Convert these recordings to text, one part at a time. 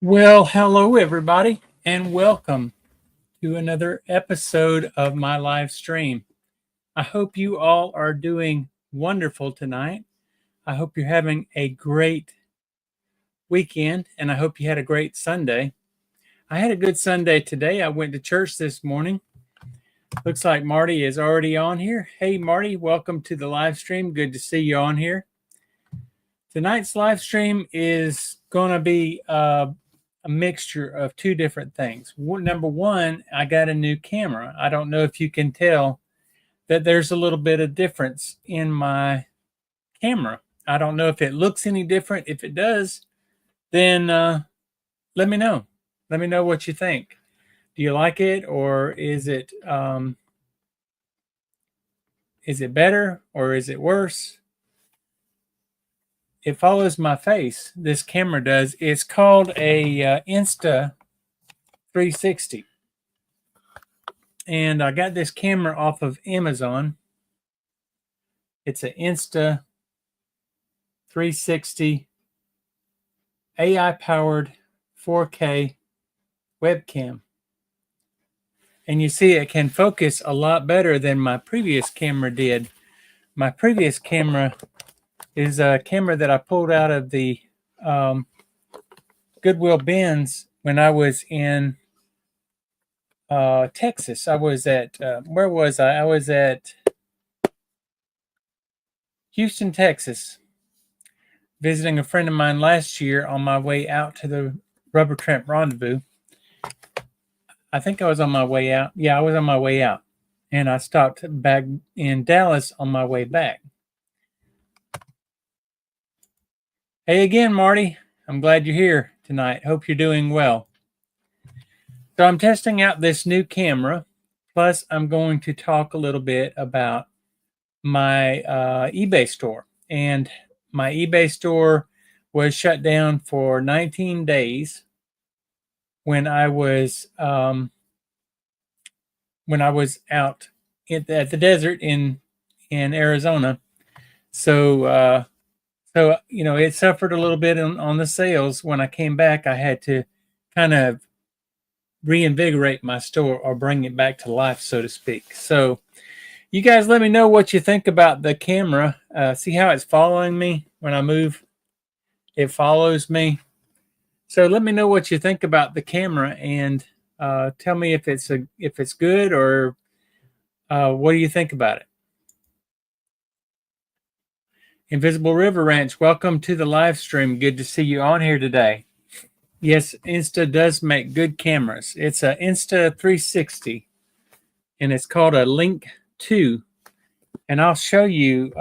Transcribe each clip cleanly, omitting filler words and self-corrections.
Well, hello everybody, and welcome to another episode of my live stream. I hope you all are doing wonderful tonight. I hope you're having a great weekend, and I hope you had a great Sunday. I had a good Sunday today. I went to church this morning. Looks like Marty is already on here. Hey, Marty, welcome to the live stream. Good to see you on here. Tonight's live stream is going to be a mixture of two different things. Number one, I got a new camera. I don't know if you can tell that there's a little bit of difference in my camera. I don't know if it looks any different. If it does, then let me know. Let me know what you think. Do you like it, or is it better, or is it worse? It follows my face. This camera does. It's called a Insta 360. And I got this camera off of Amazon. It's an Insta 360 AI powered 4K webcam. And you see it can focus a lot better than my previous camera did. My previous camera is a camera that I pulled out of the Goodwill bins when I was in Texas. I was at, where was I? I was at Houston, Texas, visiting a friend of mine last year on my way out to the Rubber Tramp Rendezvous. I think I was on my way out. Yeah, I was on my way out. And I stopped back in Dallas on my way back. Hey again, Marty. I'm glad you're here tonight. Hope you're doing well. So I'm testing out this new camera. Plus, I'm going to talk a little bit about my eBay store. And my eBay store was shut down for 19 days when I was out at the desert in Arizona. So it suffered a little bit on the sales. When I came back, I had to kind of reinvigorate my store, or bring it back to life, so to speak. So you guys let me know what you think about the camera. See how it's following me when I move? It follows me. So let me know what you think about the camera, and tell me if it's good, or what do you think about it? Invisible River Ranch, welcome to the live stream. Good to see you on here today. Yes, Insta does make good cameras. It's an Insta 360, and it's called a Link 2. And I'll show you.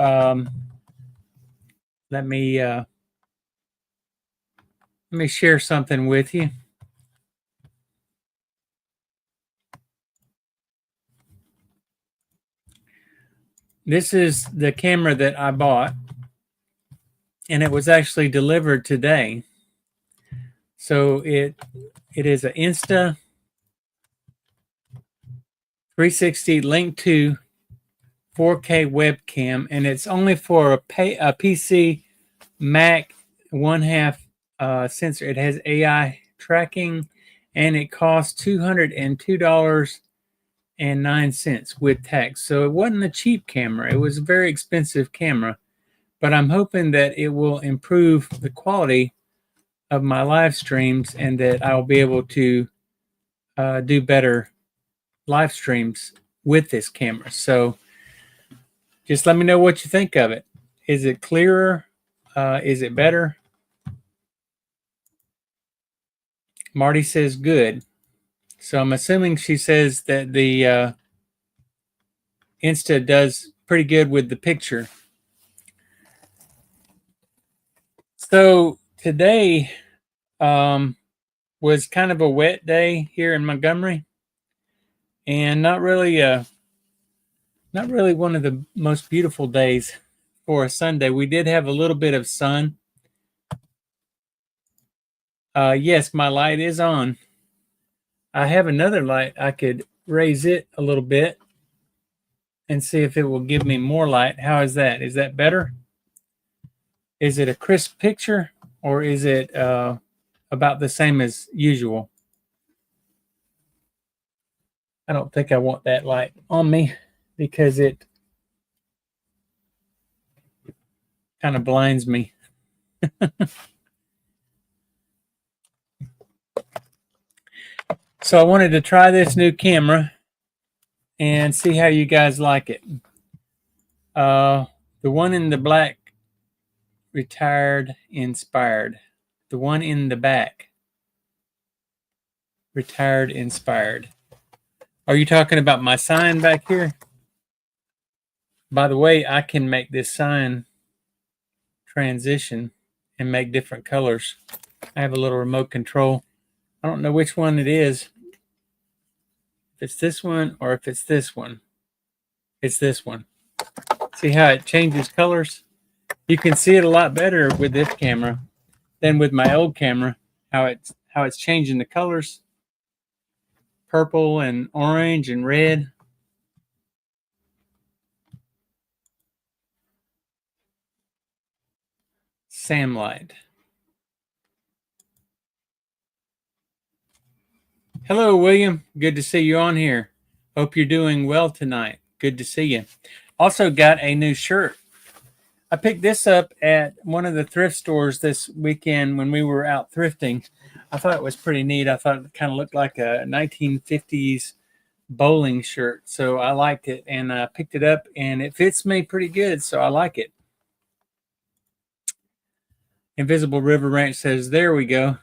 Let me share something with you. This is the camera that I bought, and it was actually delivered today. So it is an Insta 360 Link 2 4K webcam, and it's only for a PC, Mac, 1/2 sensor. It has AI tracking, and it costs $202.09 with tax. So it wasn't a cheap camera. It was a very expensive camera, but I'm hoping that it will improve the quality of my live streams, and that I'll be able to do better live streams with this camera. So just let me know what you think of it. Is it clearer? Is it better? Marty says good. So I'm assuming she says that the Insta does pretty good with the picture. So today was kind of a wet day here in Montgomery, and not really one of the most beautiful days for a Sunday. We did have a little bit of sun. Yes, my light is on. I have another light. I could raise it a little bit and see if it will give me more light. How is that? Is that better? Is it a crisp picture, or is it a about the same as usual. I don't think I want that light on me because it kind of blinds me. So I wanted to try this new camera and see how you guys like it. The one in the black, retired inspired. The one in the back, retired inspired. Are you talking about my sign back here? By the way, I can make this sign transition and make different colors. I have a little remote control. I don't know which one it is. If it's this one or if it's this one. It's this one. See how it changes colors? You can see it a lot better with this camera than with my old camera, how it's changing the colors. Purple and orange and red. Samlight. Hello, William. Good to see you on here. Hope you're doing well tonight. Good to see you. Also got a new shirt. I picked this up at one of the thrift stores this weekend when we were out thrifting. I thought it was pretty neat. I thought it kind of looked like a 1950s bowling shirt. So I liked it and I picked it up and it fits me pretty good. So I like it. Invisible River Ranch says, there we go.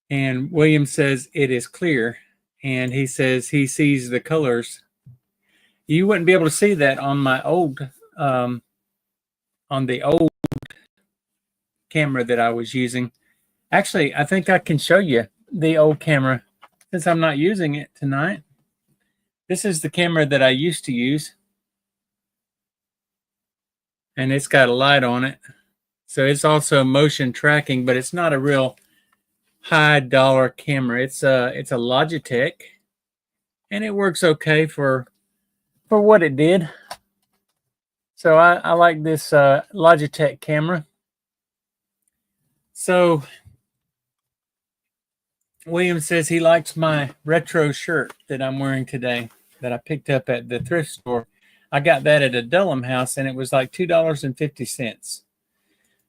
And William says it is clear. And he says he sees the colors. You wouldn't be able to see that on my old, on the old camera that I was using. Actually, I think I can show you the old camera since I'm not using it tonight. This is the camera that I used to use. And it's got a light on it. So it's also motion tracking, but it's not a real high dollar camera. It's a Logitech, and it works okay for what it did. So I like this Logitech camera. So William says he likes my retro shirt that I'm wearing today that I picked up at the thrift store. I got that at a Dulham house, and it was like $2.50.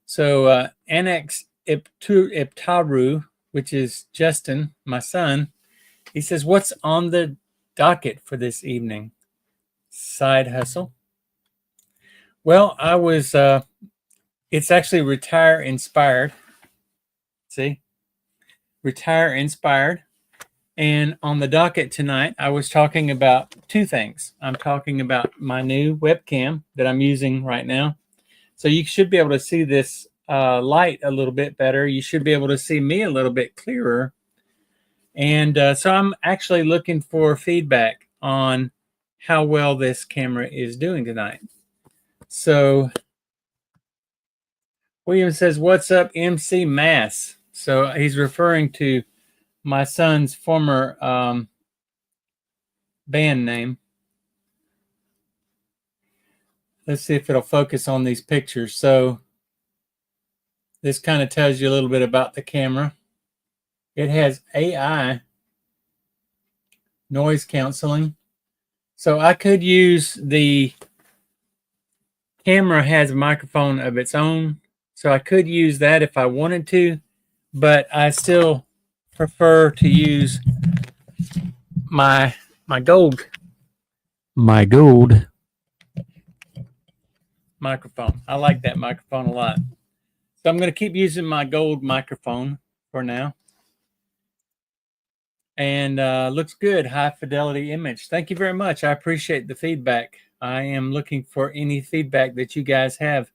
So Annex Iptaru, which is Justin, my son, he says, what's on the docket for this evening? Side hustle. Well, I was, it's actually Retire Inspired. See? Retire Inspired. And on the docket tonight, I was talking about two things. I'm talking about my new webcam that I'm using right now. So you should be able to see this light a little bit better. You should be able to see me a little bit clearer. And so I'm actually looking for feedback on how well this camera is doing tonight. So William says, what's up, MC Mass? So he's referring to my son's former band name. Let's see if it'll focus on these pictures. So this kind of tells you a little bit about the camera. It has AI noise canceling. So I could use the camera has a microphone of its own. So I could use that if I wanted to, but I still prefer to use my gold microphone. I like that microphone a lot. So I'm going to keep using my gold microphone for now. And looks good. High fidelity image. Thank you very much. I appreciate the feedback. I am looking for any feedback that you guys have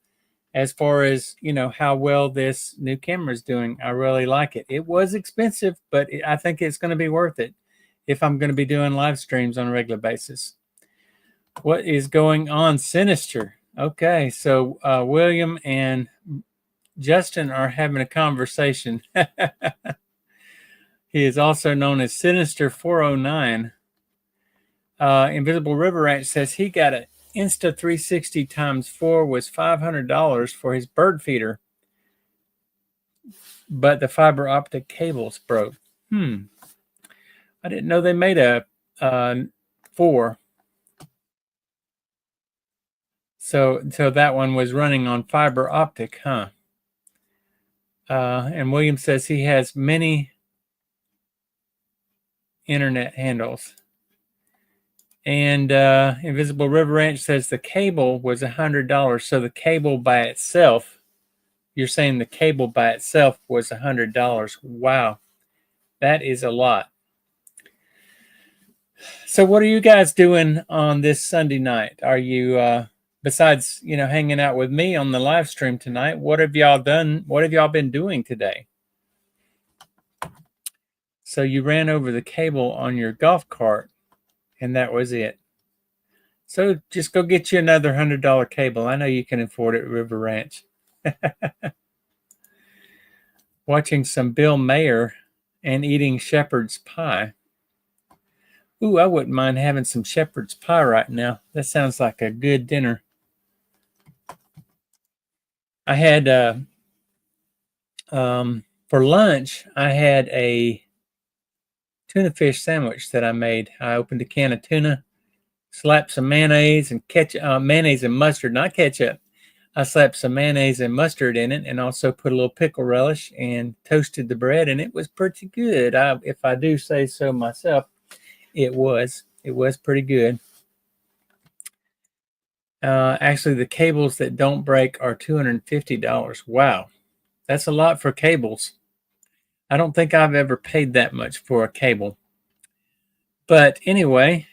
as far as, you know, how well this new camera is doing. I really like it. It was expensive, but I think it's going to be worth it if I'm going to be doing live streams on a regular basis. What is going on, Sinister? Okay, so William and Justin are having a conversation. He is also known as Sinister 409. Invisible River Ranch says he got an Insta360 x4 was $500 for his bird feeder. but the fiber optic cables broke. I didn't know they made a 4. So that one was running on fiber optic, huh? And William says he has many internet handles. And Invisible River Ranch says the cable was $100. So the cable by itself, you're saying the cable by itself was $100. Wow, that is a lot. So what are you guys doing on this Sunday night? Are you besides, hanging out with me on the live stream tonight, what have y'all done? What have y'all been doing today? So you ran over the cable on your golf cart and that was it. So just go get you another $100 cable. I know you can afford it at River Ranch. Watching some Bill Mayer and eating shepherd's pie. Ooh, I wouldn't mind having some shepherd's pie right now. That sounds like a good dinner. I had for lunch, I had a tuna fish sandwich that I made. I opened a can of tuna, slapped some mayonnaise and ketchup, mayonnaise and mustard, not ketchup. I slapped some mayonnaise and mustard in it, and also put a little pickle relish and toasted the bread, and it was pretty good. If I do say so myself, it was pretty good. Actually, the cables that don't break are $250. Wow, that's a lot for cables. I don't think I've ever paid that much for a cable. But anyway,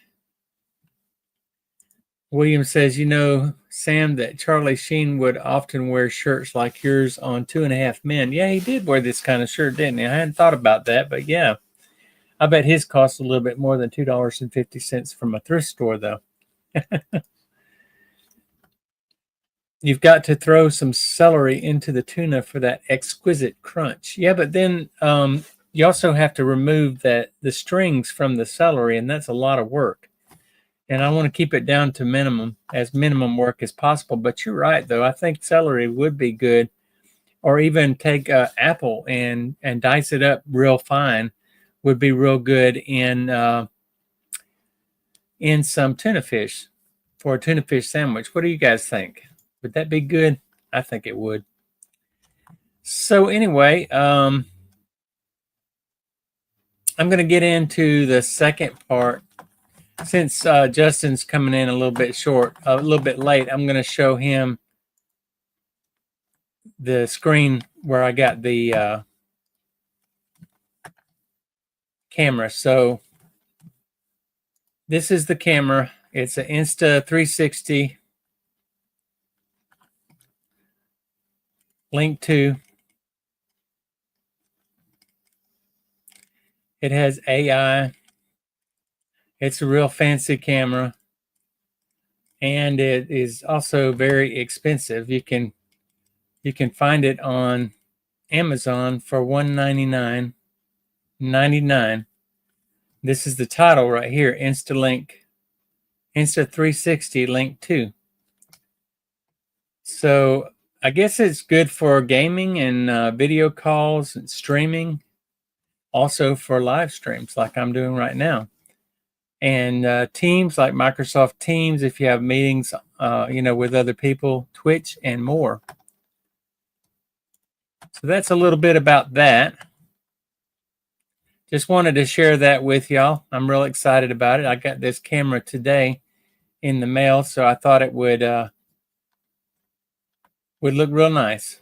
William says, Sam, that Charlie Sheen would often wear shirts like yours on 2.5 Men. Yeah, he did wear this kind of shirt, didn't he? I hadn't thought about that, but yeah. I bet his cost a little bit more than $2.50 from a thrift store, though. You've got to throw some celery into the tuna for that exquisite crunch. Yeah, but then you also have to remove the strings from the celery, and that's a lot of work. And I want to keep it down to minimum work as possible. But you're right, though. I think celery would be good, or even take apple and dice it up real fine would be real good in some tuna fish for a tuna fish sandwich. What do you guys think? Would that be good? I think it would. So anyway, I'm going to get into the second part. Since Justin's coming in a little bit late, I'm going to show him the screen where I got the camera. So this is the camera. It's an Insta360 Link 2. It has AI. It's a real fancy camera, and it is also very expensive. You can find it on Amazon for $199.99. This is the title right here, Insta360 Link 2. So I guess it's good for gaming and video calls and streaming, also for live streams like I'm doing right now. And Teams, like Microsoft Teams, if you have meetings, with other people, Twitch, and more. So that's a little bit about that. Just wanted to share that with y'all. I'm real excited about it. I got this camera today in the mail, so I thought it would look real nice.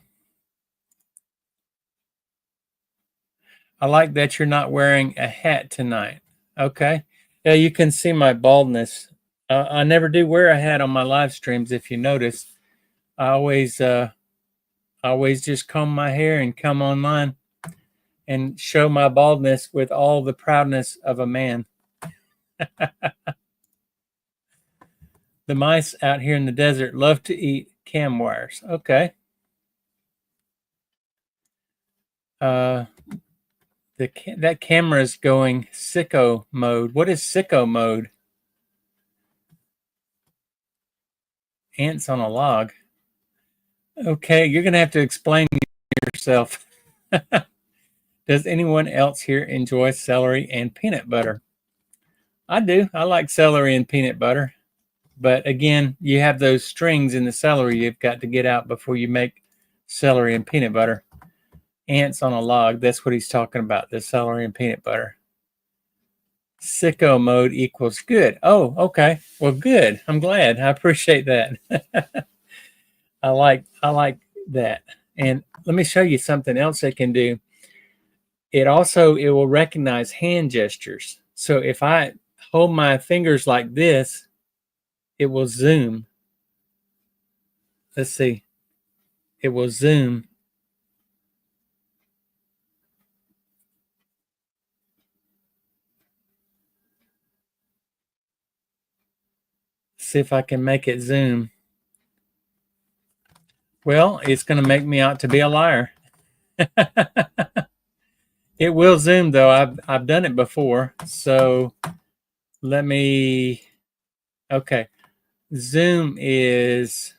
I like that you're not wearing a hat tonight. Okay. Yeah, you can see my baldness. I never do wear a hat on my live streams, if you notice. I always just comb my hair and come online and show my baldness with all the proudness of a man. The mice out here in the desert love to eat cam wires. Okay. That camera is going sicko mode. What is sicko mode? Ants on a log. Okay, you're going to have to explain yourself. Does anyone else here enjoy celery and peanut butter? I do. I like celery and peanut butter. But again, you have those strings in the celery you've got to get out before you make celery and peanut butter. Ants on a log. That's what he's talking about, the celery and peanut butter. Sicko mode equals good. Oh, okay. Well, good. I'm glad. I appreciate that. I like that. And let me show you something else it can do. It will recognize hand gestures. So if I hold my fingers like this, it will zoom. Let's see. It will zoom. See if I can make it zoom. Well, it's going to make me out to be a liar. It will zoom though. I've done it before. So let me. Okay, zoom is.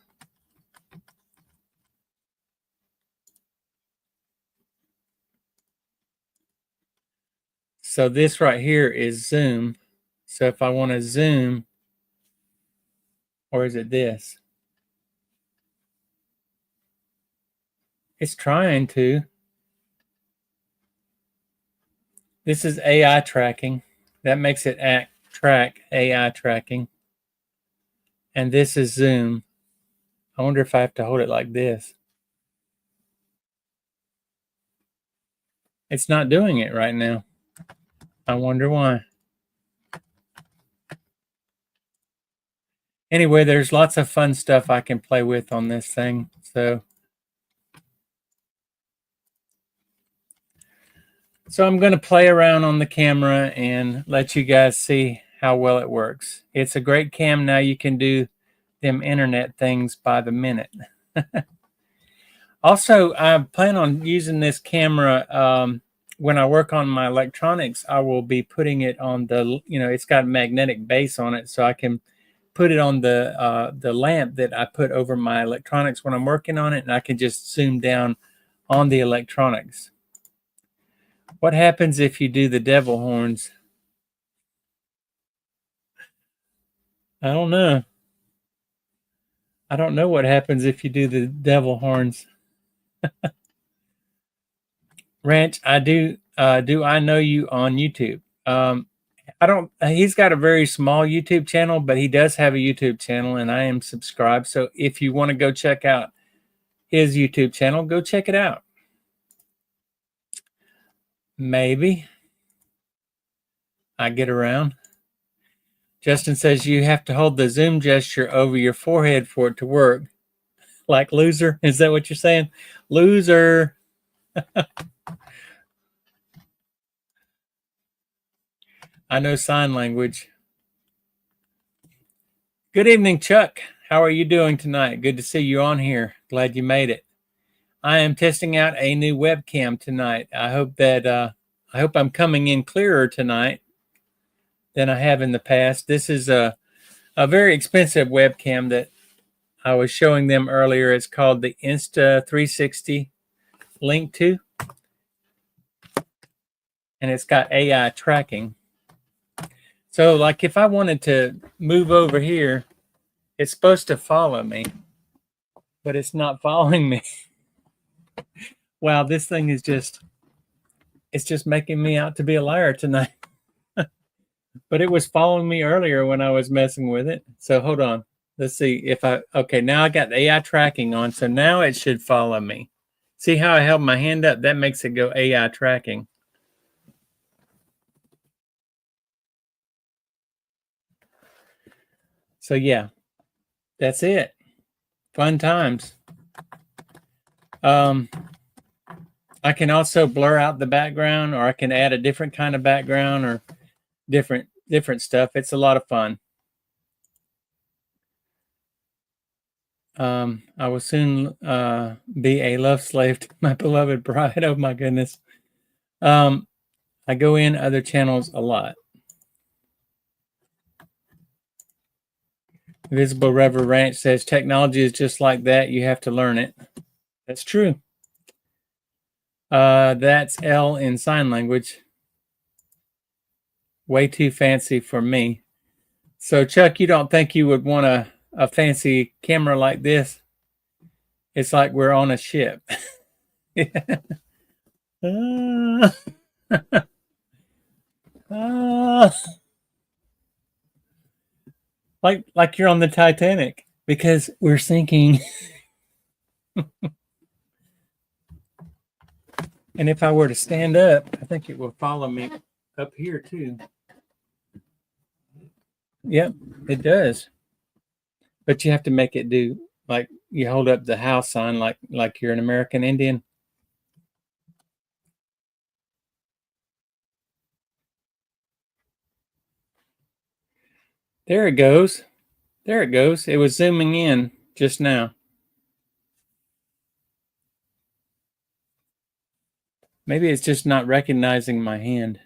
So this right here is zoom. So if I want to zoom, or is it this? It's trying to. This is AI tracking. That makes it track AI tracking. And this is zoom. I wonder if I have to hold it like this. It's not doing it right now. I wonder why. Anyway, there's lots of fun stuff I can play with on this thing. So I'm going to play around on the camera and let you guys see how well it works. It's a great cam. Now you can do them internet things by the minute. Also, I plan on using this camera when I work on my electronics. I will be putting it on the, it's got a magnetic base on it, so I can put it on the lamp that I put over my electronics when I'm working on it, and I can just zoom down on the electronics. What happens if you do the devil horns? I don't know. I don't know what happens if you do the devil horns. Ranch, I do. Do I know you on YouTube? I don't. He's got a very small YouTube channel, but he does have a YouTube channel, and I am subscribed. So if you want to go check out his YouTube channel, go check it out. Maybe I get around. Justin says you have to hold the zoom gesture over your forehead for it to work. Like loser? Is that what you're saying? Loser. I know sign language. Good evening, Chuck. How are you doing tonight? Good to see you on here. Glad you made it. I am testing out a new webcam tonight. I hope I'm coming in clearer tonight than I have in the past. This is a very expensive webcam that I was showing them earlier. It's called the Insta360 Link 2, and it's got AI tracking. So like if I wanted to move over here, it's supposed to follow me, but it's not following me. Wow, this thing is it's just making me out to be a liar tonight. But it was following me earlier when I was messing with it. So hold on. Let's see if okay, now I got the AI tracking on. So now it should follow me. See how I held my hand up? That makes it go AI tracking. So yeah, that's it. Fun times. I can also blur out the background, or I can add a different kind of background, or different stuff. It's a lot of fun. I will soon be a love slave to my beloved bride. Oh my goodness. I go in other channels a lot. Visible Rever Ranch says technology is just like that. You have to learn it. That's true. That's L in sign language. Way too fancy for me. So, Chuck, you don't think you would want a fancy camera like this? It's like we're on a ship. like you're on the Titanic because we're sinking. And if I were to stand up, I think it will follow me up here too. Yep, it does. But you have to make it do like you hold up the house sign like you're an American Indian. There it goes. There it goes. It was zooming in just now. Maybe it's just not recognizing my hand.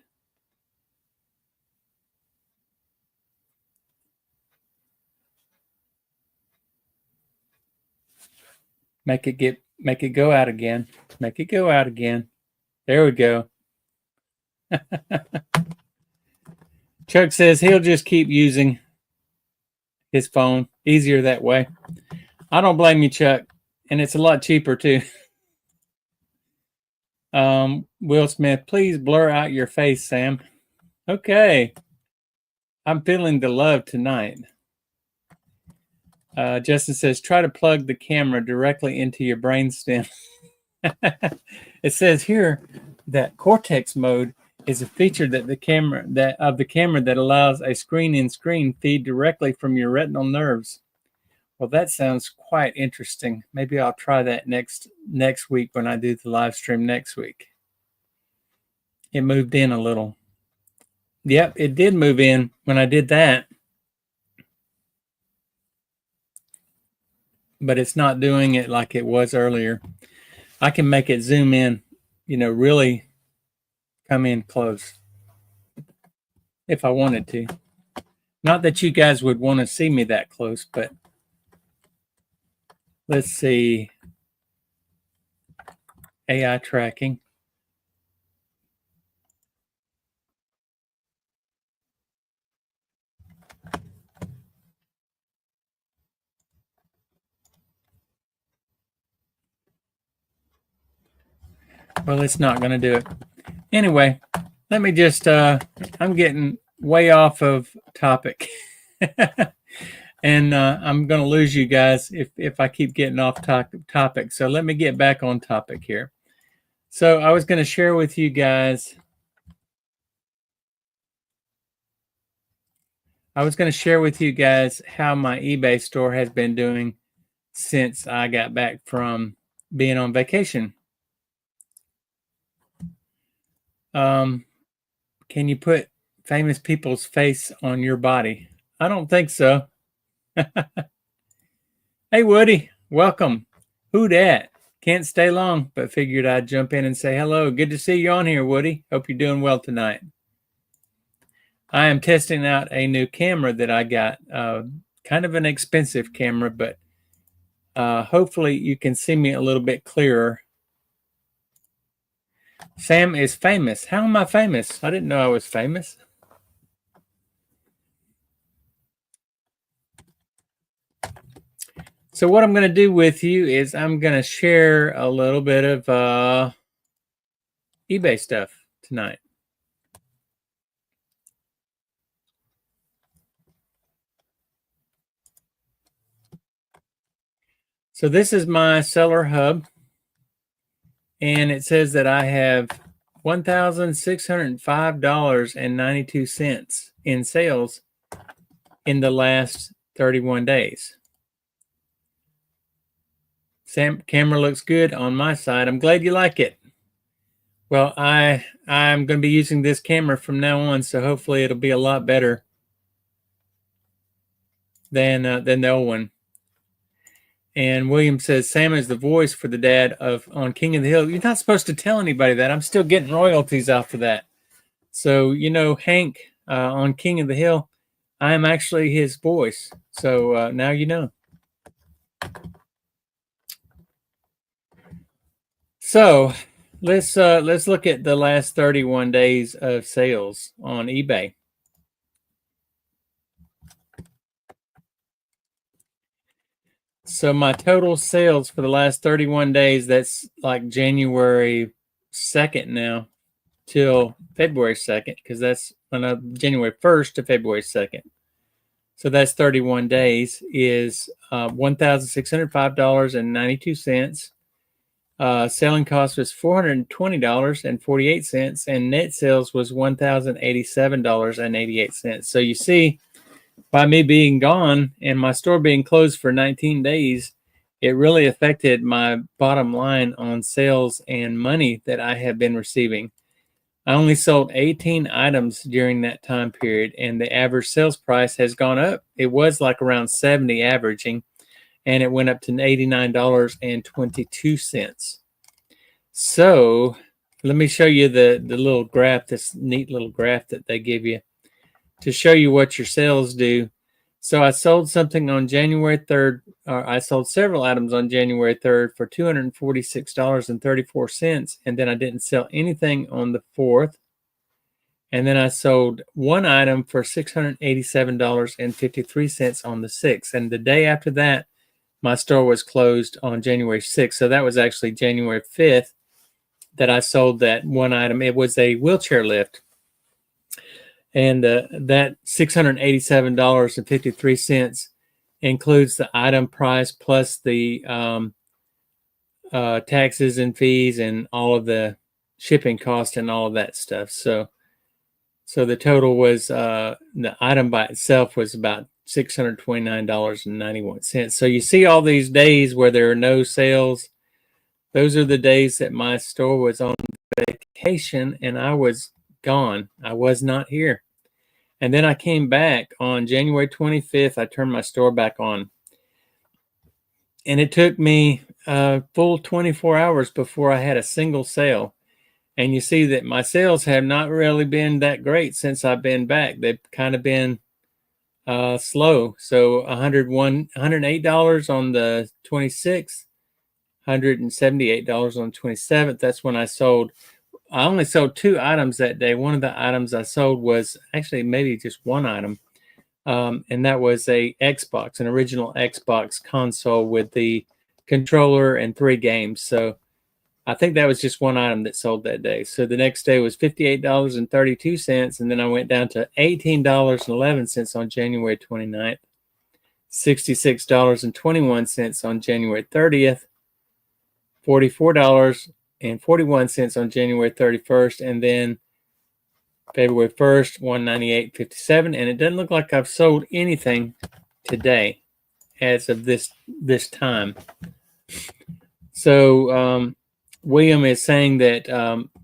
Make it go out again. Make it go out again. There we go. Chuck says he'll just keep using his phone. Easier that way. I don't blame you, Chuck. And it's a lot cheaper too. Will Smith, please blur out your face, Sam. Okay. I'm feeling the love tonight. Justin says, try to plug the camera directly into your brainstem. It says here that Cortex mode is a feature that the camera that allows a screen-in-screen feed directly from your retinal nerves. Well, that sounds quite interesting. Maybe I'll try that next week when I do the live stream next week. It moved in a little. Yep, it did move in when I did that. But it's not doing it like it was earlier. I can make it zoom in, really come in close if I wanted to. Not that you guys would want to see me that close, but let's see. AI tracking. Well, it's not going to do it. Anyway, let me just, I'm getting way off of topic. And I'm going to lose you guys if I keep getting off topic. So let me get back on topic here. So I was going to share with you guys. how my eBay store has been doing since I got back from being on vacation. Can you put famous people's face on your body? I don't think so. Hey, Woody, welcome. Who dat? Can't stay long, but figured I'd jump in and say hello. Good to see you on here, Woody. Hope you're doing well tonight. I am testing out a new camera that I got. Kind of an expensive camera, but hopefully you can see me a little bit clearer. Sam is famous. How am I famous? I didn't know I was famous. So what I'm going to do with you is I'm going to share a little bit of eBay stuff tonight. So this is my seller hub, and it says that I have $1,605.92 in sales in the last 31 days. Sam, camera looks good on my side. I'm glad you like it. Well, I'm going to be using this camera from now on, so hopefully it'll be a lot better than the old one. And William says, Sam is the voice for the dad on King of the Hill. You're not supposed to tell anybody that. I'm still getting royalties off of that. So, Hank on King of the Hill, I am actually his voice. So now you know. So let's look at the last 31 days of sales on eBay. So my total sales for the last 31 days, that's like January 2nd now till February 2nd, because that's January 1st to February 2nd. So that's 31 days, is $1,605.92. Selling cost was $420.48, and net sales was $1,087.88. So you see, by me being gone and my store being closed for 19 days, it really affected my bottom line on sales and money that I have been receiving. I only sold 18 items during that time period, and the average sales price has gone up. It was like around 70 averaging, and it went up to $89.22. So let me show you the little graph, this neat little graph that they give you to show you what your sales do. So I sold something on January 3rd, or I sold several items on January 3rd for $246.34, and then I didn't sell anything on the 4th. And then I sold one item for $687.53 on the 6th. And the day after that, my store was closed on January 6th. So that was actually January 5th that I sold that one item. It was a wheelchair lift. And that $687.53 includes the item price plus the taxes and fees and all of the shipping costs and all of that stuff. So the total was, the item by itself was about $629.91. So you see all these days where there are no sales. Those are the days that my store was on vacation and I was gone. I was not here. And then I came back on January 25th. I turned my store back on. And it took me a full 24 hours before I had a single sale. And you see that my sales have not really been that great since I've been back. They've kind of been slow. So $108 on the 26th, $178 on the 27th. That's when I sold. I only sold two items that day. One of the items I sold was actually maybe just one item. And that was an original Xbox console with the controller and 3 games. So I think that was just one item that sold that day. So the next day was $58.32. And then I went down to $18.11 on January 29th, $66.21 on January 30th, $44.41 on January 31st, and then February 1st, $198.57. And it doesn't look like I've sold anything today as of this time. So William is saying that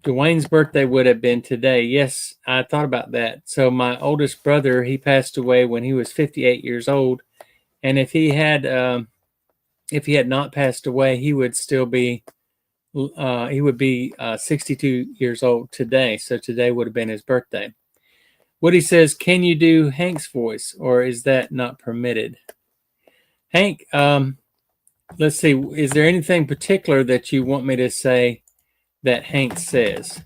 Dwayne's birthday would have been today. Yes, I thought about that. So my oldest brother, he passed away when he was 58 years old. And if he had not passed away, he would still be 62 years old today. So today would have been his birthday. Woody says, can you do Hank's voice, or is that not permitted? Hank, let's see. Is there anything particular that you want me to say that Hank says?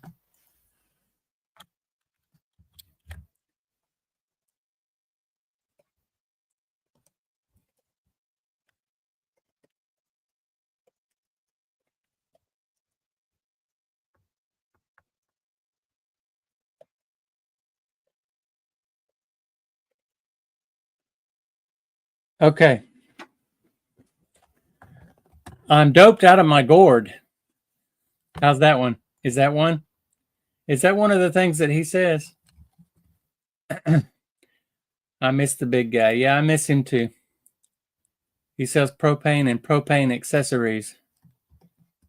Okay. I'm doped out of my gourd. How's that one? Is that one? Is that one of the things that he says? I miss the big guy. Yeah, I miss him too. He sells propane and propane accessories.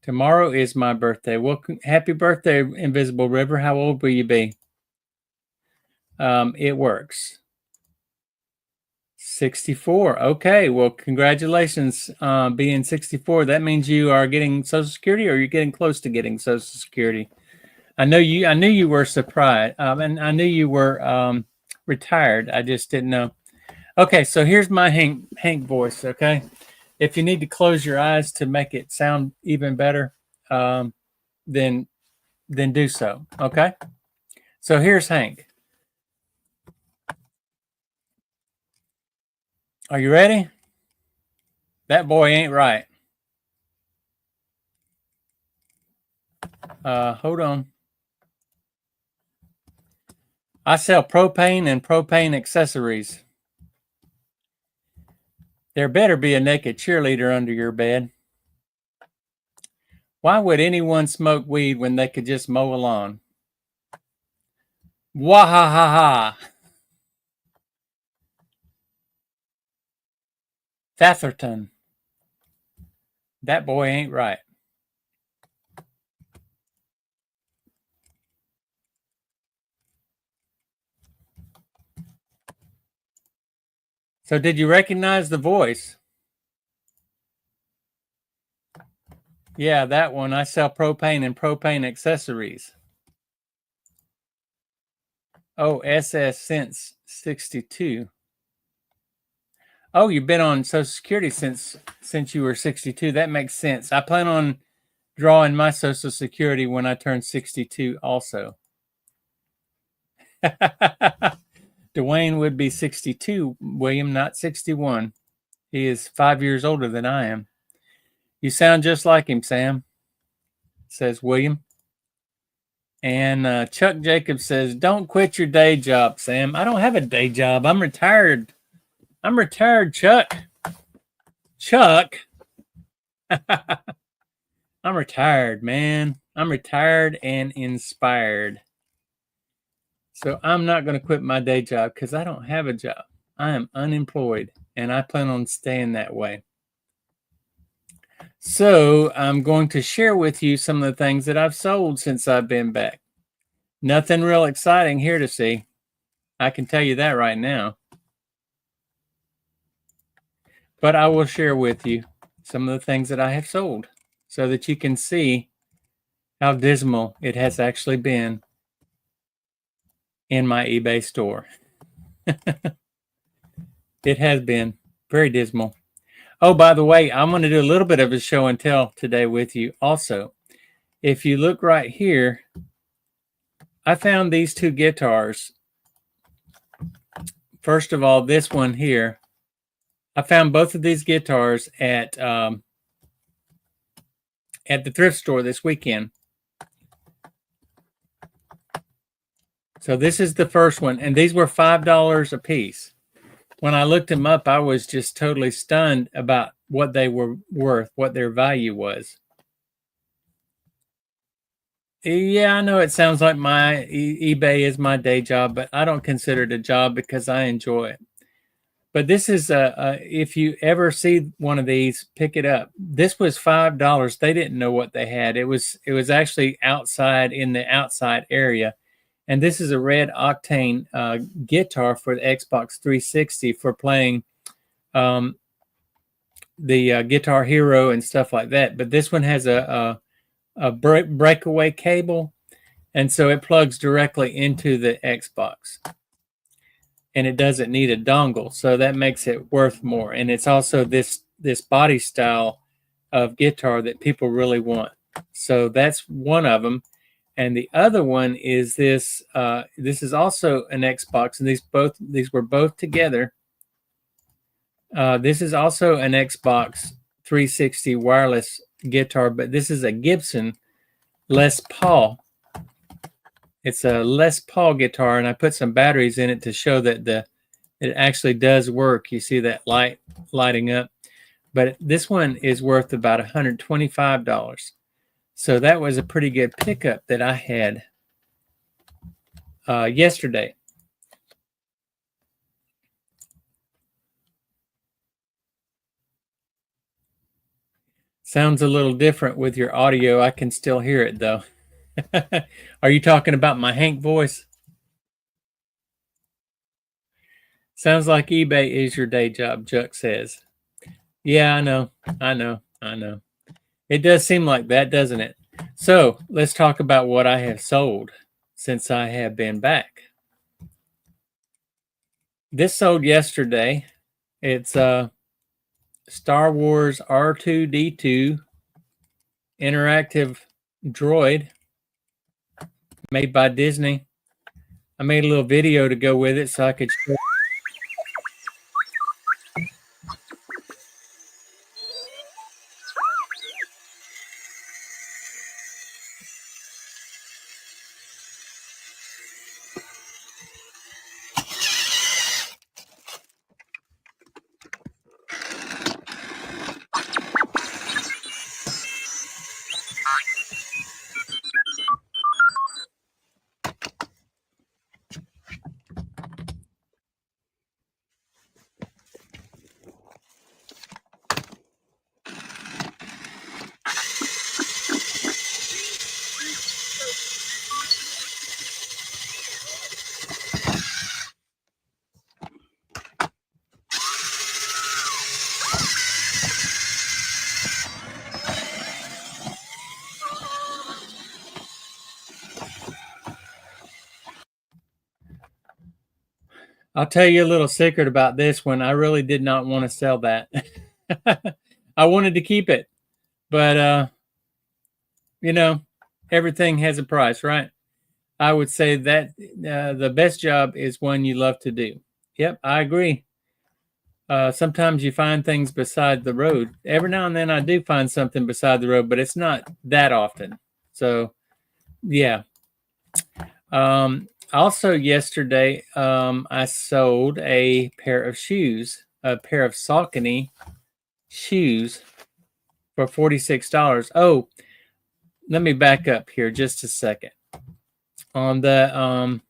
Tomorrow is my birthday. Well, happy birthday, Invisible River. How old will you be? It works. 64. Okay. Well, congratulations being 64. That means you are getting Social Security, or you're getting close to getting Social Security. I knew you were surprised, and I knew you were retired. I just didn't know. Okay, so here's my Hank voice. Okay, if you need to close your eyes to make it sound even better, then then do so. Okay. So here's Hank. Are you ready? That boy ain't right. Hold on. I sell propane and propane accessories. There better be a naked cheerleader under your bed. Why would anyone smoke weed when they could just mow a lawn? Wahahaha. Fatherton. That boy ain't right. So did you recognize the voice? Yeah, that one. I sell propane and propane accessories. Oh, SS since 62. Oh, you've been on Social Security since you were 62. That makes sense. I plan on drawing my Social Security when I turn 62 also. Dwayne would be 62, William, not 61. He is 5 years older than I am. You sound just like him, Sam, says William. And Chuck Jacobs says, don't quit your day job, Sam. I don't have a day job. I'm retired. I'm retired, Chuck. Chuck. I'm retired, man. I'm retired and inspired. So I'm not going to quit my day job because I don't have a job. I am unemployed and I plan on staying that way. So I'm going to share with you some of the things that I've sold since I've been back. Nothing real exciting here to see. I can tell you that right now. But I will share with you some of the things that I have sold so that you can see how dismal it has actually been in my eBay store. It has been very dismal. Oh, by the way, I'm going to do a little bit of a show and tell today with you also. If you look right here, I found these two guitars. First of all, this one here. I found both of these guitars at the thrift store this weekend. So this is the first one, and these were $5 a piece. When I looked them up, I was just totally stunned about what they were worth, what their value was. Yeah, I know it sounds like my eBay is my day job, but I don't consider it a job because I enjoy it. But this is if you ever see one of these, pick it up. This was $5. They didn't know what they had. It was actually outside in the outside area. And this is a red octane guitar for the Xbox 360 for playing the Guitar Hero and stuff like that. But this one has a breakaway cable, and so it plugs directly into the Xbox. And it doesn't need a dongle, so that makes it worth more. And it's also this body style of guitar that people really want. So that's one of them. And the other one is this. This is also an Xbox, and these were both together. This is also an Xbox 360 wireless guitar, but this is a Gibson Les Paul. It's a Les Paul guitar, and I put some batteries in it to show that it actually does work. You see that light lighting up. But this one is worth about $125. So that was a pretty good pickup that I had yesterday. Sounds a little different with your audio. I can still hear it though. Are you talking about my Hank voice? Sounds like eBay is your day job, Chuck says. Yeah, I know. It does seem like that, doesn't it? So let's talk about what I have sold since I have been back. This sold yesterday. It's a Star Wars R2-D2 interactive droid. made by Disney. I made a little video to go with it so I could show. I'll tell you a little secret about this one. I really did not want to sell that. I wanted to keep it, but you know, everything has a price, right? I would say that the best job is one you love to do. Yep, I agree. Sometimes you find things beside the road. Every now and then I do find something beside the road, but it's not that often. So, yeah. Also, yesterday, I sold a pair of shoes, a pair of Saucony shoes for $46. Oh, let me back up here just a second. On the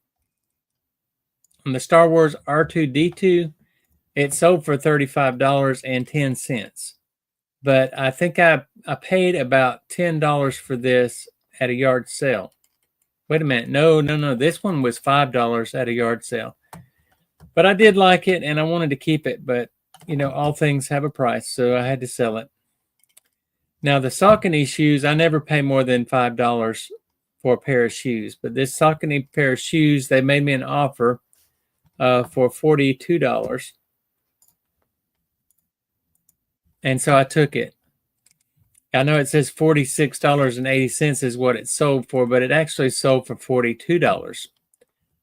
Star Wars R2D2, it sold for $35.10. But I think I paid about $10 for this at a yard sale. Wait a minute. No. This one was $5 at a yard sale. But I did like it and I wanted to keep it. But, you know, all things have a price. So I had to sell it. Now, the Saucony shoes, I never pay more than $5 for a pair of shoes. But this Saucony pair of shoes, they made me an offer for $42. And so I took it. I know it says $46.80 is what it sold for, but it actually sold for $42.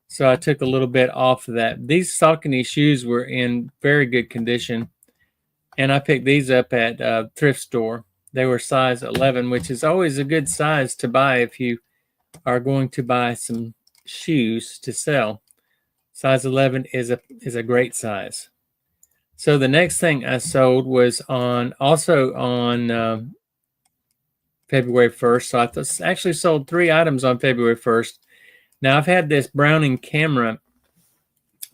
So I took a little bit off of that. These Saucony shoes were in very good condition. And I picked these up at a thrift store. They were size 11, which is always a good size to buy if you are going to buy some shoes to sell. Size 11 is a great size. So the next thing I sold was also on February 1st. So I actually sold 3 items on February 1st. Now I've had this Browning camera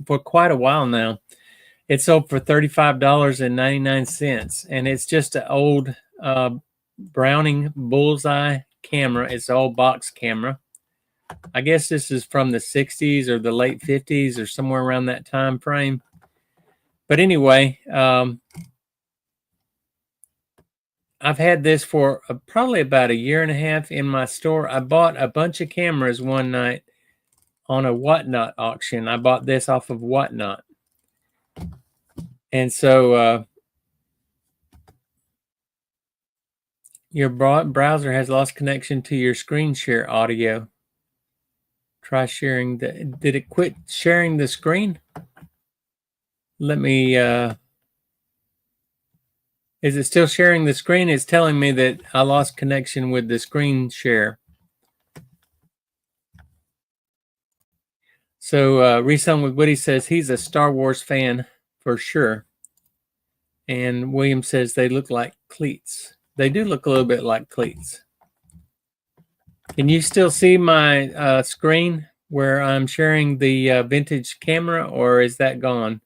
for quite a while now. It sold for $35.99, and it's just an old Browning Bullseye camera. It's an old box camera. I guess this is from the 60s or the late 50s or somewhere around that time frame. But anyway, I've had this for probably about a year and a half in my store. I bought a bunch of cameras one night on a Whatnot auction. I bought this off of Whatnot. And so your browser has lost connection to your screen share audio. Try sharing did it quit sharing the screen? Let me, is it still sharing the screen? It's telling me that I lost connection with the screen share. So Reselling with Woody says he's a Star Wars fan for sure. And William says they look like cleats. They do look a little bit like cleats. Can you still see my screen where I'm sharing the vintage camera, or is that gone?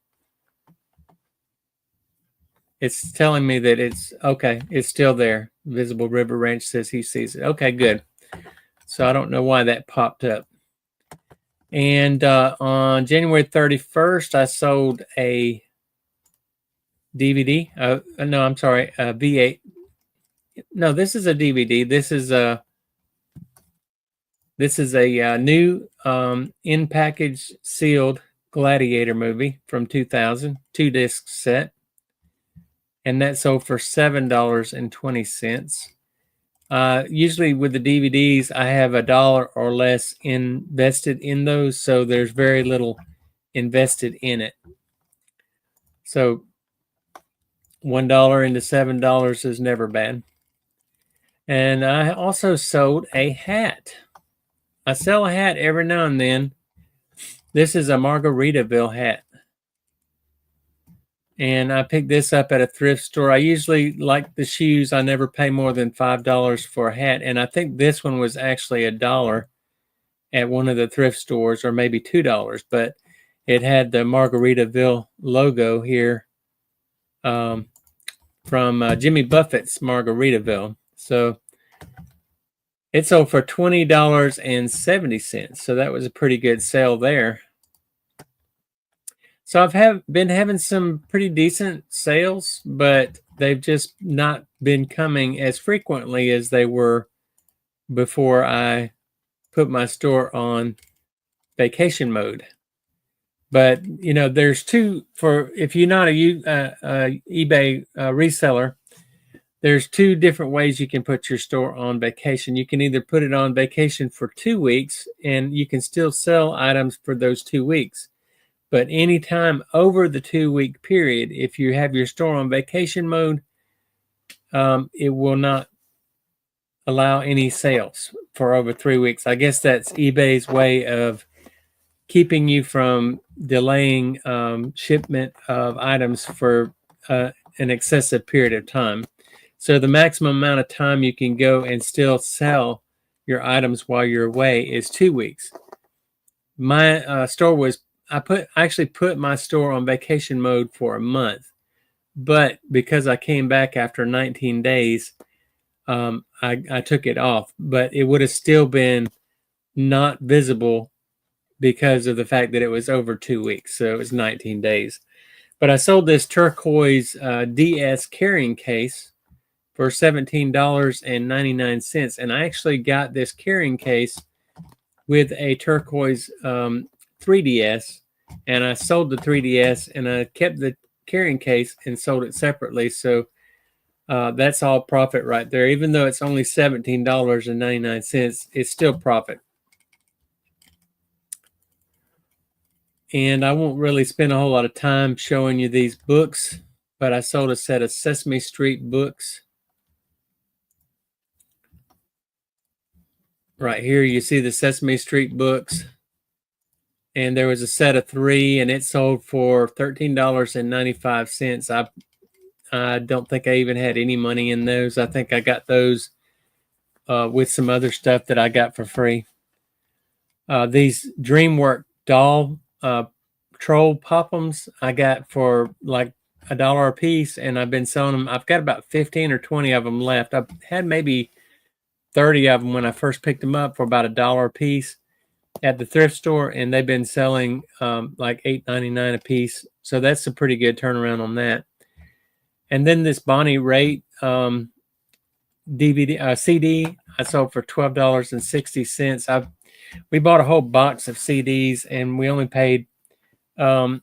It's telling me that it's okay. It's still there. Visible River Ranch says he sees it. Okay, good. So I don't know why that popped up. And on January 31st, I sold a DVD. No, I'm sorry, a V8. No, this is a DVD. This is a new in-package sealed Gladiator movie from 2000, 2-disc set. And that sold for $7.20. Usually with the DVDs, I have $1 or less invested in those, so there's very little invested in it. So $1 into $7 is never bad. And I also sold a hat. I sell a hat every now and then. This is a Margaritaville hat. And I picked this up at a thrift store. I usually like the shoes. I never pay more than $5 for a hat. And I think this one was actually $1 at one of the thrift stores, or maybe $2, but it had the Margaritaville logo here from Jimmy Buffett's Margaritaville. So it sold for $20.70. So that was a pretty good sale there. So I've been having some pretty decent sales, but they've just not been coming as frequently as they were before I put my store on vacation mode. But you know, there's two for if you're not a eBay reseller. There's two different ways you can put your store on vacation. You can either put it on vacation for 2 weeks, and you can still sell items for those 2 weeks. But anytime over the 2-week period, if you have your store on vacation mode, it will not allow any sales for over 3 weeks. I guess that's eBay's way of keeping you from delaying shipment of items for an excessive period of time. So the maximum amount of time you can go and still sell your items while you're away is 2 weeks. My store was I actually put my store on vacation mode for a month, but because I came back after 19 days, I took it off. But it would have still been not visible because of the fact that it was over 2 weeks, so it was 19 days. But I sold this turquoise DS carrying case for $17.99, and I actually got this carrying case with a turquoise 3DS, and I sold the 3DS, and I kept the carrying case and sold it separately. So that's all profit right there. Even though it's only $17.99, it's still profit. And I won't really spend a whole lot of time showing you these books, but I sold a set of Sesame Street books. Right here, you see the Sesame Street books. And there was a set of 3, and it sold for $13.95. I don't think I even had any money in those. I think I got those with some other stuff that I got for free. These DreamWorks doll troll pop-ems I got for like $1 a piece, and I've been selling them. I've got about 15 or 20 of them left. I've had maybe 30 of them when I first picked them up for about $1 a piece at the thrift store, and they've been selling like $8.99 a piece. So that's a pretty good turnaround on that. And then this Bonnie Raitt CD I sold for $12.60. We bought a whole box of CDs, and we only paid like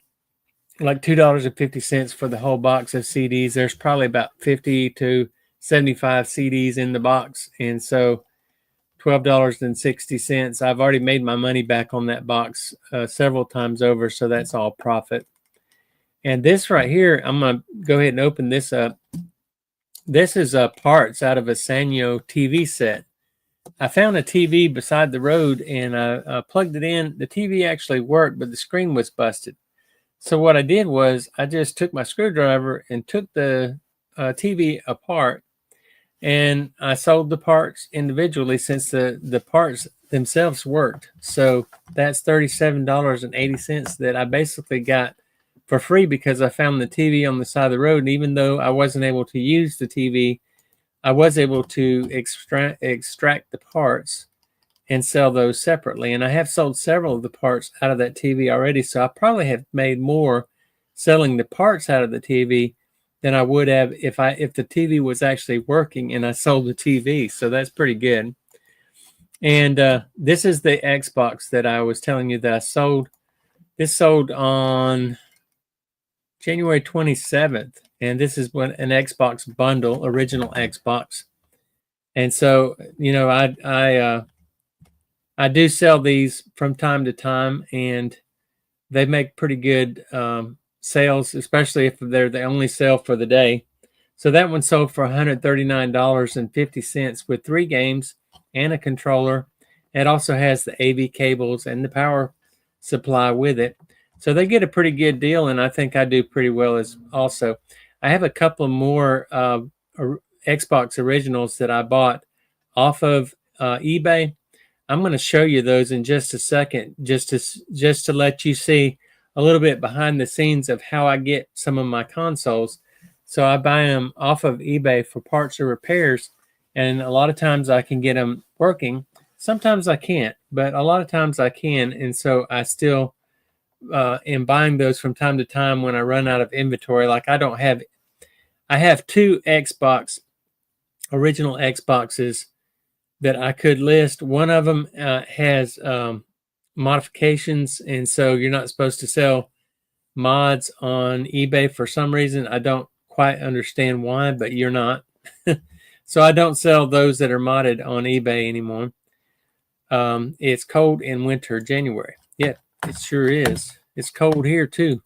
$2.50 for the whole box of CDs. There's probably about 50 to 75 CDs in the box, and so $12.60. I've already made my money back on that box several times over, so that's all profit. And this right here, I'm going to go ahead and open this up. This is parts out of a Sanyo TV set. I found a TV beside the road, and I plugged it in. The TV actually worked, but the screen was busted. So what I did was I just took my screwdriver and took the TV apart, and I sold the parts individually since the parts themselves worked. So that's $37.80 that I basically got for free because I found the TV on the side of the road. And even though I wasn't able to use the TV, I was able to extract the parts and sell those separately. And I have sold several of the parts out of that TV already. So I probably have made more selling the parts out of the TV than I would have if the TV was actually working and I sold the TV. So that's pretty good. And this is the Xbox that I was telling you that I sold. This sold on January 27th. And this is an Xbox bundle, original Xbox. And so, I do sell these from time to time, and they make pretty good sales, especially if they're the only sale for the day. So that one sold for $139.50 with 3 games and a controller. It also has the AV cables and the power supply with it. So they get a pretty good deal, and I think I do pretty well as also. I have a couple more Xbox originals that I bought off of eBay. I'm going to show you those in just a second, just to let you see a little bit behind the scenes of how I get some of my consoles. So I buy them off of eBay for parts or repairs, and a lot of times I can get them working. Sometimes I can't, but a lot of times I can, and so I still am buying those from time to time when I run out of inventory. Like I have 2 original Xboxes that I could list. One of them has modifications, and so you're not supposed to sell mods on eBay for some reason. I don't quite understand why, but you're not. So I don't sell those that are modded on eBay anymore. It's cold in winter, January. Yeah, it sure is. It's cold here too.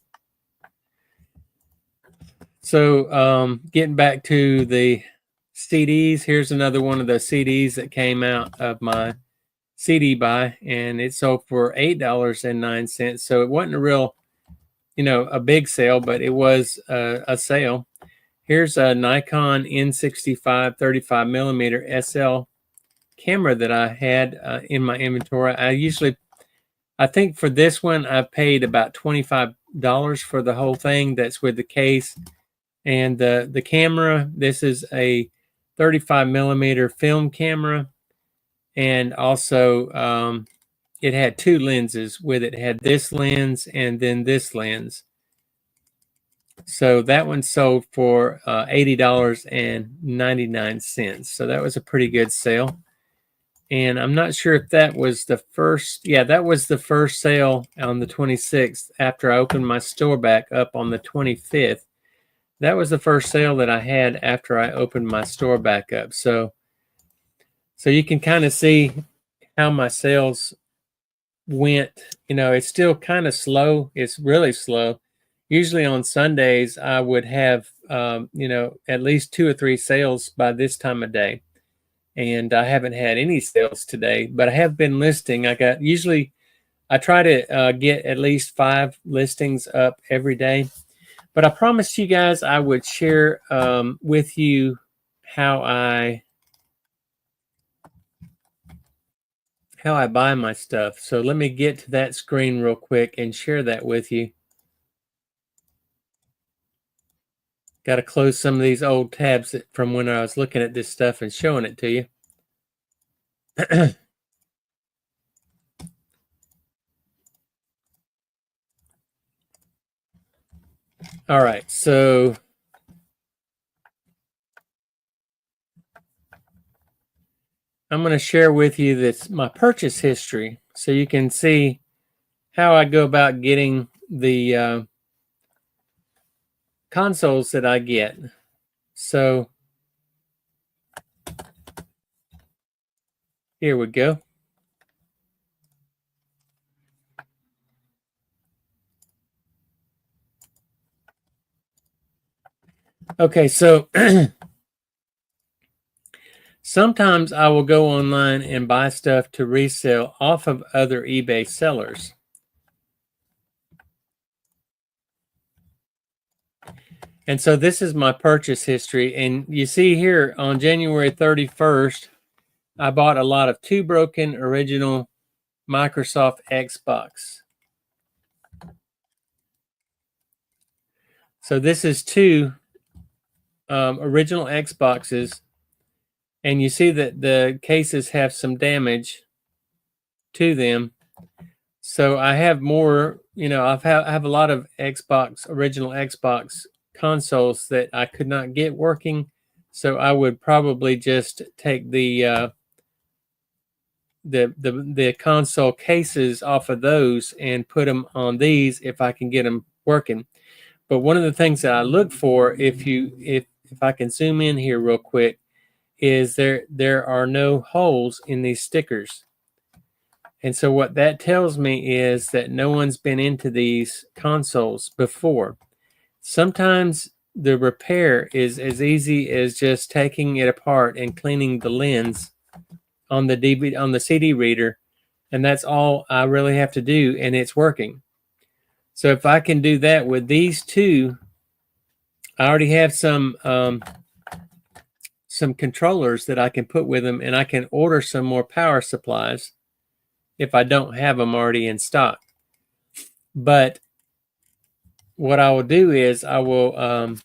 So getting back to the CDs, here's another one of the CDs that came out of my CD buy, and it sold for $8.09. So it wasn't a real, a big sale, but it was a sale. Here's a Nikon N65 35 millimeter SL camera that I had in my inventory. I think for this one, I paid about $25 for the whole thing. That's with the case and the camera. This is a 35 millimeter film camera, and also it had 2 lenses with it. It had this lens and then this lens. So that one sold for $80.99. So that was a pretty good sale. And I'm not sure if that was the first. Yeah, that was the first sale on the 26th after I opened my store back up on the 25th. That was the first sale that I had after I opened my store back up. So you can kind of see how my sales went. It's still kind of slow. It's really slow. Usually on Sundays, I would have, at least 2 or 3 sales by this time of day. And I haven't had any sales today, but I have been listing. I try to get at least 5 listings up every day. But I promised you guys I would share with you how I buy my stuff. So let me get to that screen real quick and share that with you. Got to close some of these old tabs from when I was looking at this stuff and showing it to you. All right, so I'm going to share with you my purchase history so you can see how I go about getting the consoles that I get. So here we go. Okay, so sometimes I will go online and buy stuff to resell off of other eBay sellers. And so this is my purchase history. And you see here on January 31st, I bought a lot of 2 broken original Microsoft Xbox. So this is 2 original Xboxes. And you see that the cases have some damage to them. So I have more, I have a lot of original Xbox consoles that I could not get working. So I would probably just take the console cases off of those and put them on these if I can get them working. But one of the things that I look for, if I can zoom in here real quick, is there are no holes in these stickers. And so what that tells me is that no one's been into these consoles before. Sometimes the repair is as easy as just taking it apart and cleaning the lens on the DVD, on the CD reader, and that's all I really have to do, and it's working. So if I can do that with these two, I already have some controllers that I can put with them, and I can order some more power supplies if I don't have them already in stock. But what I will do is I will,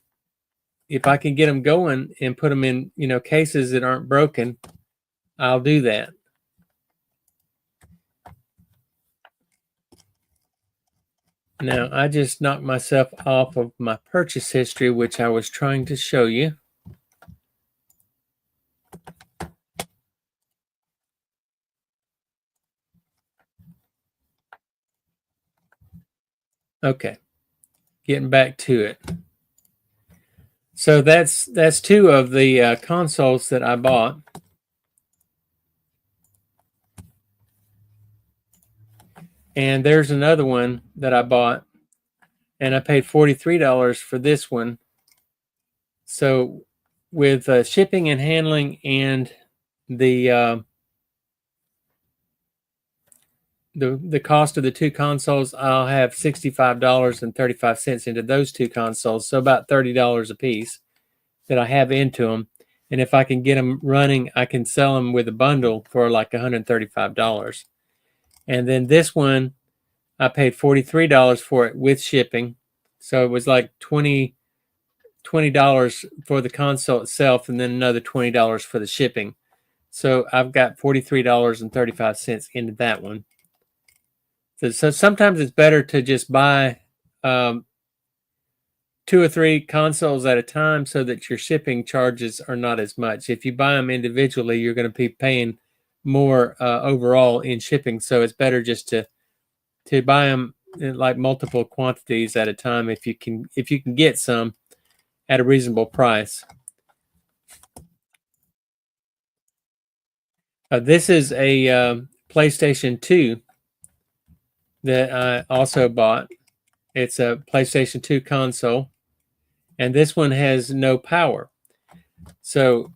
if I can get them going and put them in, cases that aren't broken, I'll do that. Now, I just knocked myself off of my purchase history, which I was trying to show you. Okay, getting back to it. So that's two of the consoles that I bought. And there's another one that I bought, and I paid $43 for this one. So with shipping and handling and the cost of the two consoles, I'll have $65.35 into those two consoles, so about $30 a piece that I have into them. And if I can get them running, I can sell them with a bundle for like $135. And then this one, I paid $43 for it with shipping, so it was like $20 for the console itself, and then another $20 for the shipping. So I've got $43.35 into that one. So sometimes it's better to just buy 2 or 3 consoles at a time so that your shipping charges are not as much. If you buy them individually, you're going to be paying more overall in shipping. So it's better just to buy them in like multiple quantities at a time if you can get some at a reasonable price. This is a PlayStation 2 that I also bought. It's a PlayStation 2 console, and this one has no power. So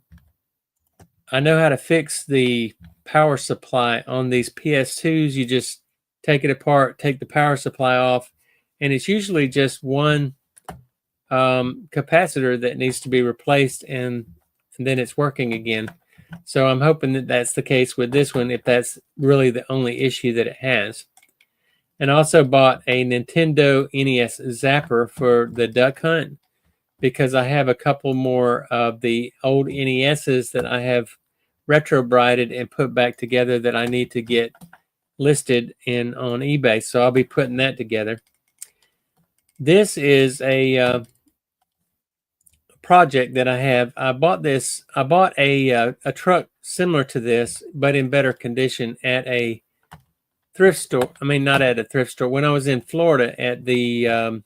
I know how to fix the power supply on these PS2s. You just take it apart, take the power supply off, and it's usually just one capacitor that needs to be replaced, and then it's working again. So I'm hoping that that's the case with this one, if that's really the only issue that it has. And I also bought a Nintendo NES Zapper for the duck hunt, because I have a couple more of the old NESs that I have retro-brighted and put back together that I need to get listed on eBay. So I'll be putting that together. This is a project that I have. I bought a truck similar to this, but in better condition at a thrift store. I mean, not at a thrift store. When I was in Florida at the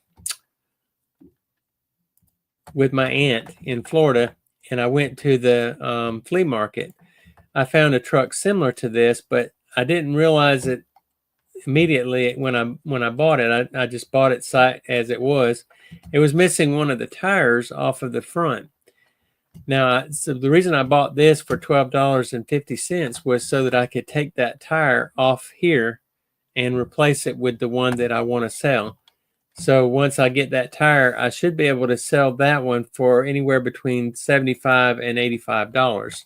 with my aunt in Florida, and I went to the flea market, I found a truck similar to this, but I didn't realize it immediately when I bought it. I just bought it sight as it was. It was missing one of the tires off of the front. Now, so the reason I bought this for $12.50 was so that I could take that tire off here and replace it with the one that I want to sell. So once I get that tire, I should be able to sell that one for anywhere between $75 and $85.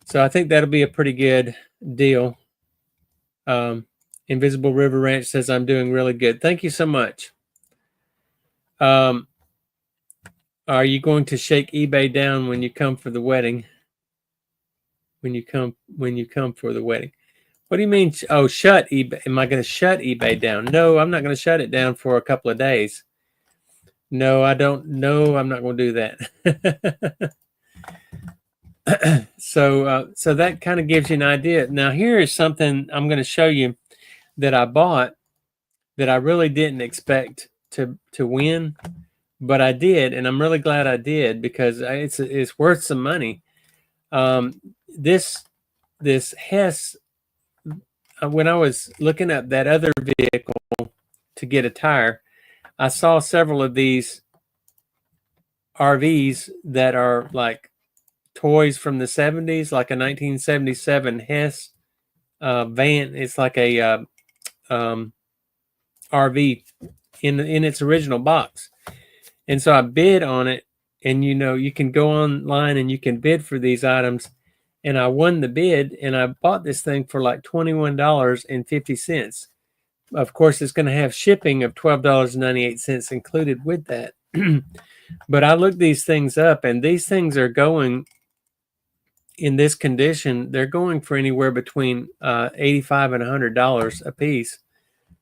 So I think that'll be a pretty good deal. Invisible River Ranch says I'm doing really good. Thank you so much. Are you going to shake eBay down when you come for the wedding? When you come for the wedding? What do you mean? Oh, shut eBay. Am I going to shut eBay down? No, I'm not going to shut it down for a couple of days. No, I don't. No, I'm not going to do that. So that kind of gives you an idea. Now, here is something I'm going to show you that I bought that I really didn't expect to win, but I did, and I'm really glad I did because it's worth some money. This Hess, when I was looking up that other vehicle to get a tire, I saw several of these RVs that are like toys from the 70s, like a 1977 Hess van. It's like a RV in its original box. And so I bid on it, and you can go online and you can bid for these items. And I won the bid, and I bought this thing for like $21.50. Of course, it's going to have shipping of $12.98 included with that. But I looked these things up, and these things are going, in this condition, they're going for anywhere between $85 and $100 a piece.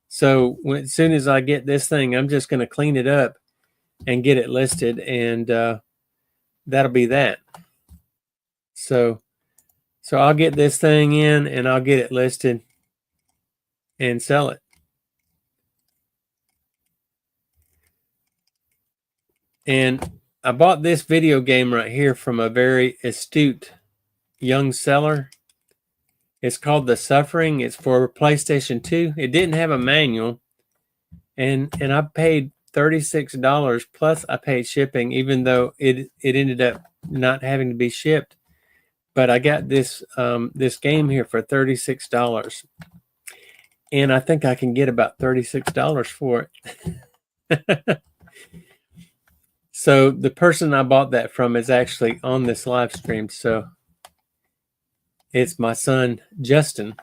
So as soon as I get this thing, I'm just going to clean it up and get it listed, and that'll be that. So I'll get this thing in, and I'll get it listed and sell it. And I bought this video game right here from a very astute young seller. It's called The Suffering. It's for PlayStation 2. It didn't have a manual, and I paid $36 plus I paid shipping, even though it ended up not having to be shipped. But I got this this game here for $36, and I think I can get about $36 for it. So the person I bought that from is actually on this live stream. So it's my son Justin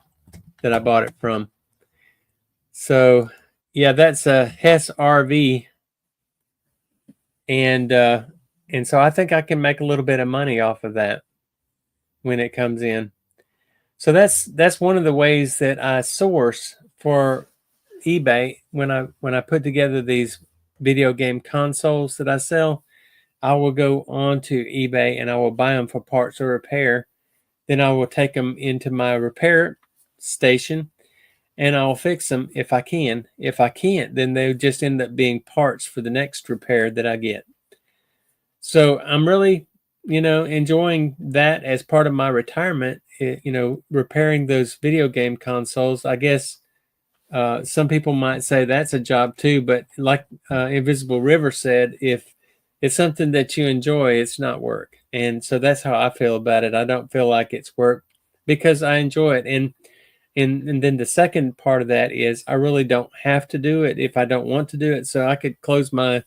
that I bought it from. So yeah, that's a Hess RV, and so I think I can make a little bit of money off of that when it comes in. So that's one of the ways that I source for eBay. When I put together these video game consoles that I sell, I will go on to eBay and I will buy them for parts or repair. Then I will take them into my repair station and I'll fix them if I can. If I can't, then they just end up being parts for the next repair that I get. So I'm really, enjoying that as part of my retirement, repairing those video game consoles. I guess some people might say that's a job too, but like Invisible River said, if it's something that you enjoy, it's not work. And so that's how I feel about it. I don't feel like it's work because I enjoy it. And then the second part of that is I really don't have to do it if I don't want to do it. So I could close my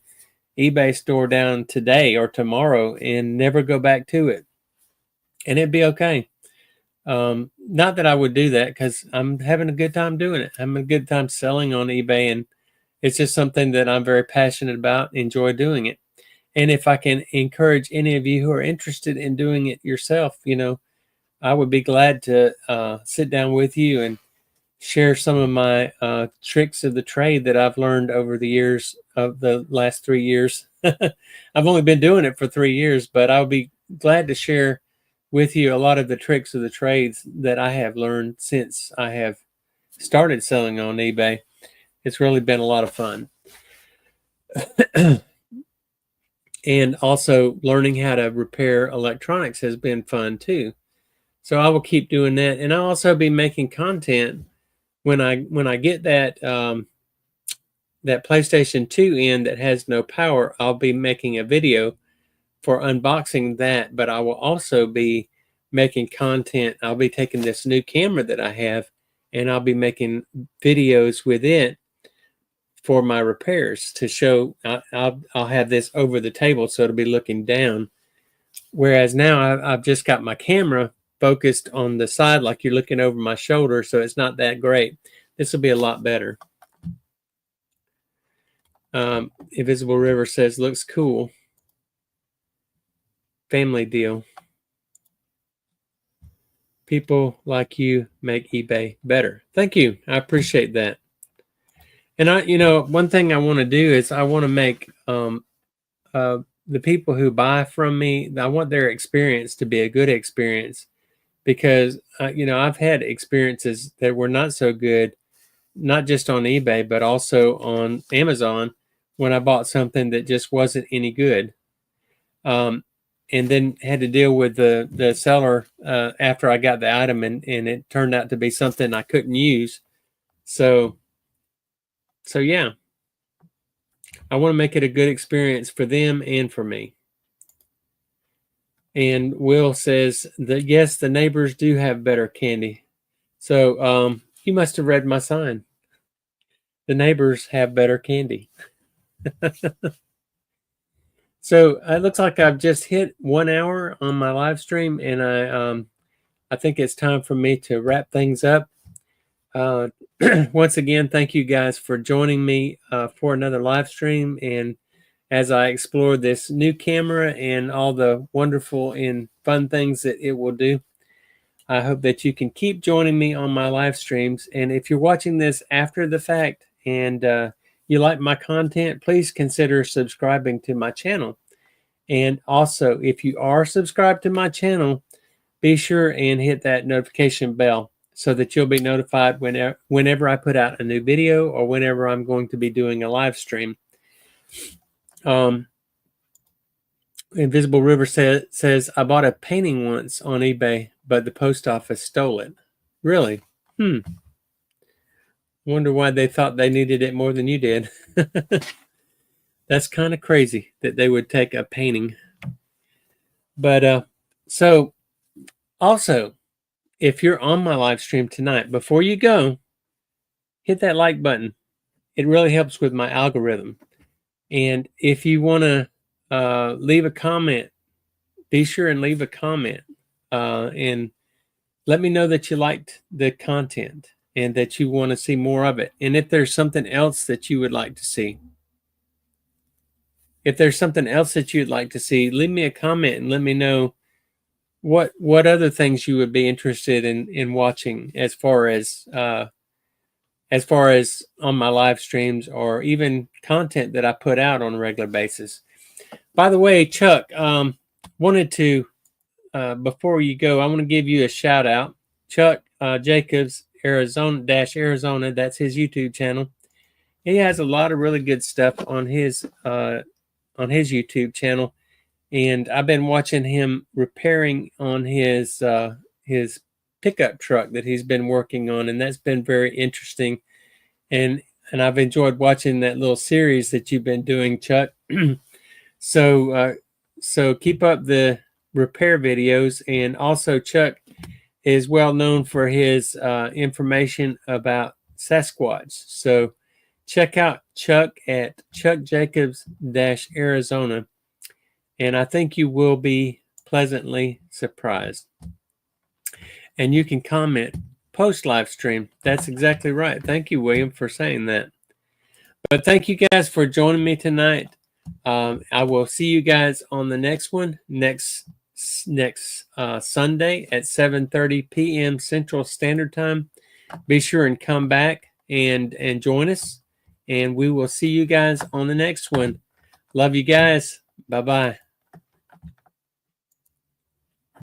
eBay store down today or tomorrow and never go back to it, and it'd be okay. Not that I would do that because I'm having a good time doing it. I'm having a good time selling on eBay, and it's just something that I'm very passionate about, enjoy doing it. And if I can encourage any of you who are interested in doing it yourself, I would be glad to sit down with you and share some of my tricks of the trade that I've learned over the years of the last 3 years. I've only been doing it for 3 years, but I'll be glad to share with you a lot of the tricks of the trades that I have learned since I have started selling on eBay. It's really been a lot of fun. And also learning how to repair electronics has been fun too. So I will keep doing that. And I'll also be making content when I get that that PlayStation 2 in that has no power. I'll be making a video for unboxing that, but I will also be making content. I'll be taking this new camera that I have, and I'll be making videos with it for my repairs to show. I'll have this over the table, so it'll be looking down. Whereas now I've just got my camera focused on the side, like you're looking over my shoulder, so it's not that great. This will be a lot better. Invisible River says, looks cool. Family deal. People like you make eBay better. Thank you. I appreciate that. And one thing I want to do is I want to make the people who buy from me, I want their experience to be a good experience, because I've had experiences that were not so good, not just on eBay, but also on Amazon, when I bought something that just wasn't any good. And then had to deal with the seller after I got the item, and it turned out to be something I couldn't use. So yeah, I want to make it a good experience for them and for me. And Will says that yes, the neighbors do have better candy. So you must have read my sign. The neighbors have better candy. So it looks like I've just hit 1 hour on my live stream, and I think it's time for me to wrap things up. Once again, thank you guys for joining me for another live stream, and as I explore this new camera and all the wonderful and fun things that it will do. I hope that you can keep joining me on my live streams. And if you're watching this after the fact and you like my content, please consider subscribing to my channel. And also, if you are subscribed to my channel, be sure and hit that notification bell so that you'll be notified whenever I put out a new video or whenever I'm going to be doing a live stream. Invisible River says, I bought a painting once on eBay, but the post office stole it. Really? Wonder why they thought they needed it more than you did. That's kind of crazy that they would take a painting. But so also, if you're on my live stream tonight, before you go, hit that like button. It really helps with my algorithm. And if you want to leave a comment, be sure and leave a comment and let me know that you liked the content and that you want to see more of it. And if there's something else that you would like to see, leave me a comment and let me know what other things you would be interested in watching as far as on my live streams or even content that I put out on a regular basis. By the way, Chuck, wanted to before you go, I want to give you a shout out. Chuck Jacobs, Arizona, that's his YouTube channel. He has a lot of really good stuff on his YouTube channel, and I've been watching him repairing on his pickup truck that he's been working on, and that's been very interesting. And I've enjoyed watching that little series that you've been doing, Chuck. So keep up the repair videos. And also, Chuck is well known for his information about Sasquatch. So check out Chuck at Chuck Jacobs Arizona, and I think you will be pleasantly surprised. And you can comment post live stream. That's exactly right. Thank you, William, for saying that. But thank you guys for joining me tonight. I will see you guys on the next one next Sunday at 7:30 p.m. Central Standard Time. Be sure and come back and join us, and we will see you guys on the next one. Love you guys. Bye-bye.